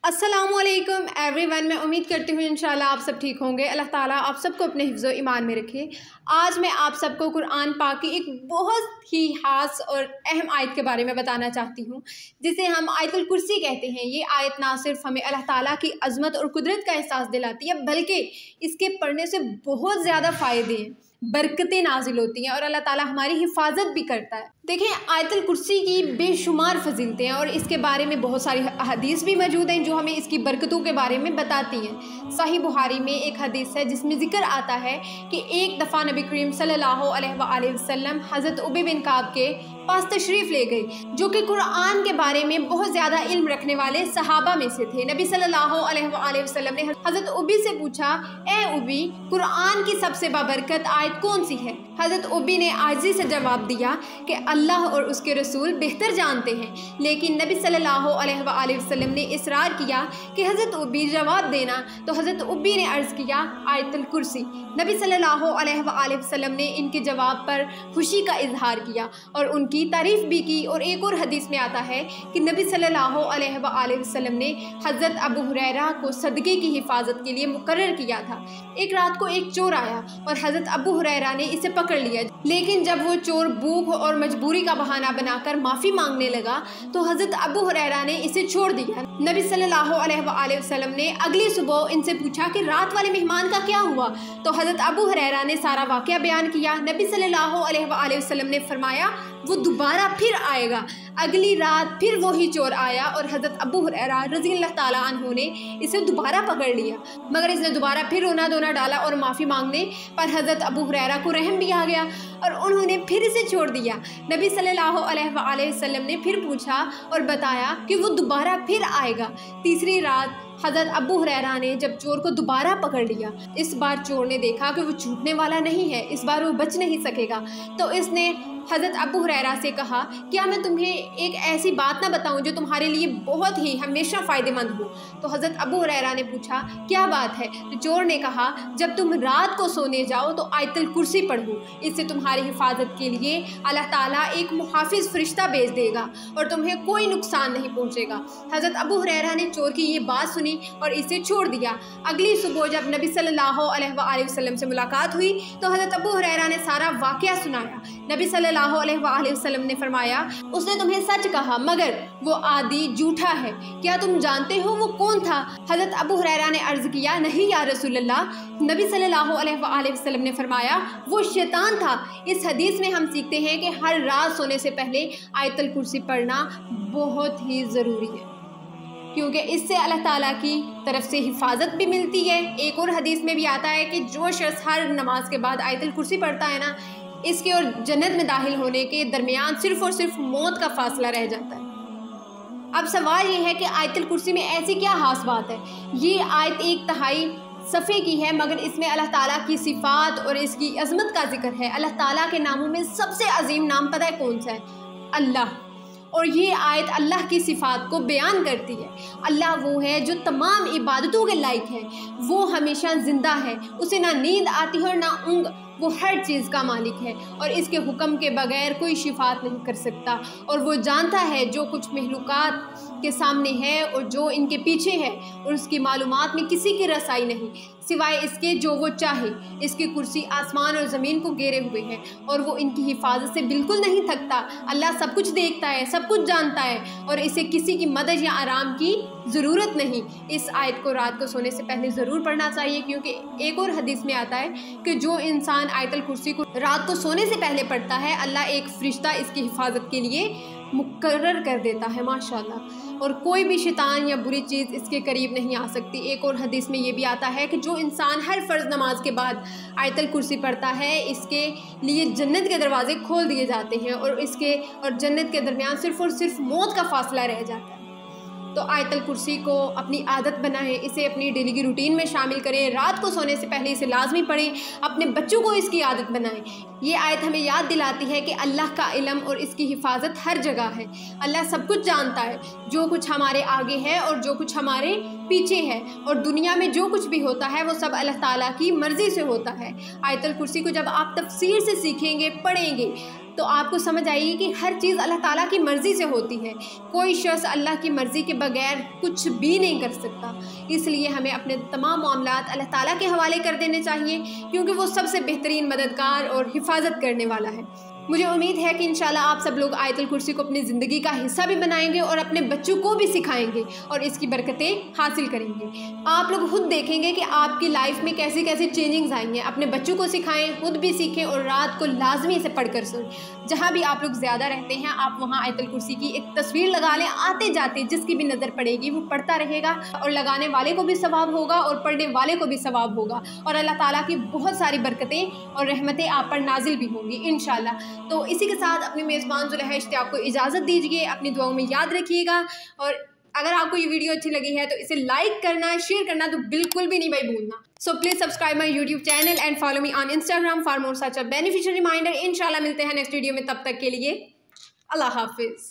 अस्सलामुअलैकुम एवरीवन। मैं उम्मीद करती हूँ इंशाल्लाह आप सब ठीक होंगे। अल्लाह ताला आप सबको अपने हिफ्ज़ व ईमान में रखे। आज मैं आप सबको कुरान पाक की एक बहुत ही ख़ास और अहम आयत के बारे में बताना चाहती हूँ, जिसे हम आयतुल कुर्सी कहते हैं। ये आयत ना सिर्फ हमें अल्लाह ताला की अज़मत और कुदरत का एहसास दिलाती है, बल्कि इसके पढ़ने से बहुत ज़्यादा फ़ायदे हैं, बरकतें नाजिल होती हैं और अल्लाह ताला हमारी हिफाजत भी करता है। देखें, आयतुल कुर्सी की बेशुमार फजीलतें हैं और इसके बारे में बहुत सारी हदीस भी मौजूद हैं जो हमें इसकी बरकतों के बारे में बताती हैं। सही बुखारी में एक हदीस है जिसमें ज़िक्र आता है कि एक दफ़ा नबी करीम सल्लल्लाहु अलैहि वसल्लम हज़रत उबई बिन काब के पास तशरीफ़ ले गई, जो कि कुरान के बारे में बहुत ज़्यादा इल्म रखने वाले सहाबा में से थे। नबी सल्लल्लाहु अलैहि वसल्लम ने हज़रत उबई से पूछा, ए उबई, कुरान की सबसे बाबरकत आयत कौन सी है? हज़रत उबई ने आजिज़ी से जवाब दिया कि अल्लाह और उसके रसूल बेहतर जानते हैं। लेकिन नबी सल्लल्लाहु अलैहि वसल्लम ने इसरार किया कि हज़रत उबई जवाब देना, तो हज़रत उबई ने अर्ज़ किया, आयतुल कुर्सी। नबी सल्लल्लाहु अलैहि वसल्लम ने इनके जवाब पर खुशी का इजहार किया और उनकी तारीफ़ भी की। और एक और हदीस में आता है कि नबी सल्लल्लाहु अलैहि वसल्लम ने हज़रत अबू हुरैरा को सदक़े की हिफाजत के लिए मुकर्रर किया था। एक रात को एक चोर आया और हज़रत अबू हुरैरा ने इसे पकड़ लिया, लेकिन जब वो चोर भूख और मजबूरी का बहाना बनाकर माफ़ी मांगने लगा तो हज़रत अबू हुरैरा ने इसे छोड़ दिया। नबी सल्लल्लाहु अलैहि वसल्लम ने अगली सुबह इनसे पूछा कि रात वाले मेहमान का क्या हुआ, तो हज़रत अबू हुरैरा ने सारा वाक़या बयान किया। नबी सल्लल्लाहु अलैहि वसल्लम ने फरमाया, वो दोबारा फिर आएगा। अगली रात फिर वही चोर आया और हज़रत अबू हुरैरा रज़ियल्लाहु ताला अन्हु ने इसे दोबारा पकड़ लिया, मगर इसने दोबारा फिर रोना धोना डाला और माफ़ी मांगने पर हज़रत अबू हुरैरा को रहम भी आ गया और उन्होंने फिर इसे छोड़ दिया। नबी सल्लल्लाहु अलैहि वसल्लम ने फिर पूछा और बताया कि वो दोबारा फिर आएगा। तीसरी रात हज़रत अबू हुरैरा ने जब चोर को दोबारा पकड़ लिया, इस बार चोर ने देखा कि वो छूटने वाला नहीं है, इस बार वो बच नहीं सकेगा, तो इसने हज़रत अबू हुरैरा से कहा, क्या मैं तुम्हें एक ऐसी बात ना बताऊं जो तुम्हारे लिए बहुत ही हमेशा फ़ायदेमंद हो? तो हज़रत अबू हुरैरा ने पूछा, क्या बात है? तो चोर ने कहा, जब तुम रात को सोने जाओ तो आयतुल कुर्सी पढ़ो, इससे तुम्हारी हिफाजत के लिए अल्लाह ताला एक मुहाफिज फरिश्ता भेज देगा और तुम्हें कोई नुकसान नहीं पहुँचेगा। हज़रत अबू हुरैरा ने चोर की ये बात सुनी और इसे छोड़ दिया। अगली सुबह जब नबी सल्लल्लाहु अलैहि वसल्लम से मुलाकात हुई तो हज़रत अबू हुरैरा ने सारा वाक़या सुनाया। नबी सल्लल्लाहु अलैहि वसल्लम ने फरमाया, उसने तुम्हें सच कहा मगर वो आदि झूठा है, क्या तुम जानते हो वो कौन था? हज़रत अबू हुरैरा ने अर्ज़ किया, नहीं या रसूलल्लाह। नबी सल्लल्लाहु अलैहि वसल्लम ने फरमाया, वो शैतान था। इस हदीस में हम सीखते हैं कि हर रात सोने से पहले आयतुल कुर्सी पढ़ना बहुत ही ज़रूरी है, क्योंकि इससे अल्लाह ताला की तरफ से हिफाजत भी मिलती है। एक और हदीस में भी आता है कि जो शख्स हर नमाज के बाद आयतुल कुर्सी पढ़ता है ना, इसके और जन्नत में दाखिल होने के दरमियान सिर्फ़ और सिर्फ मौत का फासला रह जाता है। अब सवाल ये है कि आयतुल कुर्सी में ऐसी क्या खास बात है? ये आयत 1/3 सफ़े की है, मगर इसमें अल्लाह ताला की सिफ़ात और इसकी अज़मत का जिक्र है। अल्लाह ताला के नामों में सबसे अजीम नाम पता है कौन सा है? अल्लाह। और ये आयत अल्लाह की सिफ़ात को बयान करती है। अल्लाह वो है जो तमाम इबादतों के लायक है, वो हमेशा ज़िंदा है, उसे ना नींद आती है और ना ऊँघ, वो हर चीज़ का मालिक है और इसके हुक्म के बगैर कोई शिफात नहीं कर सकता। और वो जानता है जो कुछ महलूकात के सामने है और जो इनके पीछे है, और उसकी मालूमात में किसी की रसाई नहीं सिवाय इसके जो वो चाहे। इसकी कुर्सी आसमान और ज़मीन को घेरे हुए है और वो इनकी हिफाजत से बिल्कुल नहीं थकता। अल्लाह सब कुछ देखता है, सब कुछ जानता है और इसे किसी की मदद या आराम की ज़रूरत नहीं। इस आयत को रात को सोने से पहले ज़रूर पढ़ना चाहिए, क्योंकि एक और हदीस में आता है कि जो इंसान आयतुल कुर्सी को रात को सोने से पहले पढ़ता है, अल्लाह एक फ़रिश्ता इसकी हिफाजत के लिए मुकर्रर कर देता है, माशाअल्लाह, और कोई भी शैतान या बुरी चीज़ इसके करीब नहीं आ सकती। एक और हदीस में ये भी आता है कि जो इंसान हर फ़र्ज़ नमाज के बाद आयतुल कुर्सी पढ़ता है, इसके लिए जन्नत के दरवाज़े खोल दिए जाते हैं और इसके और जन्नत के दरमियान सिर्फ़ और सिर्फ मौत का फासला रह जाता है। तो आयतुल कुर्सी को अपनी आदत बनाएं, इसे अपनी डेली की रूटीन में शामिल करें, रात को सोने से पहले इसे लाजमी पढ़ें, अपने बच्चों को इसकी आदत बनाएं। ये आयत हमें याद दिलाती है कि अल्लाह का इल्म और इसकी हिफाजत हर जगह है। अल्लाह सब कुछ जानता है, जो कुछ हमारे आगे है और जो कुछ हमारे पीछे है, और दुनिया में जो कुछ भी होता है वो सब अल्लाह ताला की मर्ज़ी से होता है। आयतुल कुर्सी को जब आप तफसीर से सीखेंगे, पढ़ेंगे, तो आपको समझ आएगी कि हर चीज़ अल्लाह ताला की मर्ज़ी से होती है। कोई शख्स अल्लाह की मर्ज़ी के बगैर कुछ भी नहीं कर सकता। इसलिए हमें अपने तमाम मामलात अल्लाह ताला के हवाले कर देने चाहिए, क्योंकि वो सबसे बेहतरीन मददगार और हिफाजत करने वाला है। मुझे उम्मीद है कि इंशाल्लाह आप सब लोग आयतुल कुर्सी को अपनी ज़िंदगी का हिस्सा भी बनाएंगे और अपने बच्चों को भी सिखाएंगे और इसकी बरकतें हासिल करेंगे। आप लोग खुद देखेंगे कि आपकी लाइफ में कैसे कैसे चेंजिंग्स आएंगे। अपने बच्चों को सिखाएं, खुद भी सीखें और रात को लाजमी इसे पढ़कर सोएं। जहाँ भी आप लोग ज़्यादा रहते हैं आप वहाँ आयतुल कुर्सी की एक तस्वीर लगा लें। आते जाते जिसकी भी नज़र पड़ेगी वो पढ़ता रहेगा और लगाने वाले को भी सवाब होगा और पढ़ने वाले को भी सवाब होगा और अल्लाह ताला की बहुत सारी बरकतें और रहमतें आप पर नाजिल भी होंगी इंशाल्लाह। तो इसी के साथ अपने मेज़बान ज़ुलेहा इश्तियाक़ को इजाज़त दीजिए। अपनी दुआओं में याद रखिएगा और अगर आपको ये वीडियो अच्छी लगी है तो इसे लाइक करना, शेयर करना तो बिल्कुल भी नहीं भाई भूलना। So please subscribe my YouTube channel and follow me on Instagram for more such a beneficial reminder. इंशाल्लाह मिलते हैं नेक्स्ट वीडियो में, तब तक के लिए अल्लाह हाफिज़।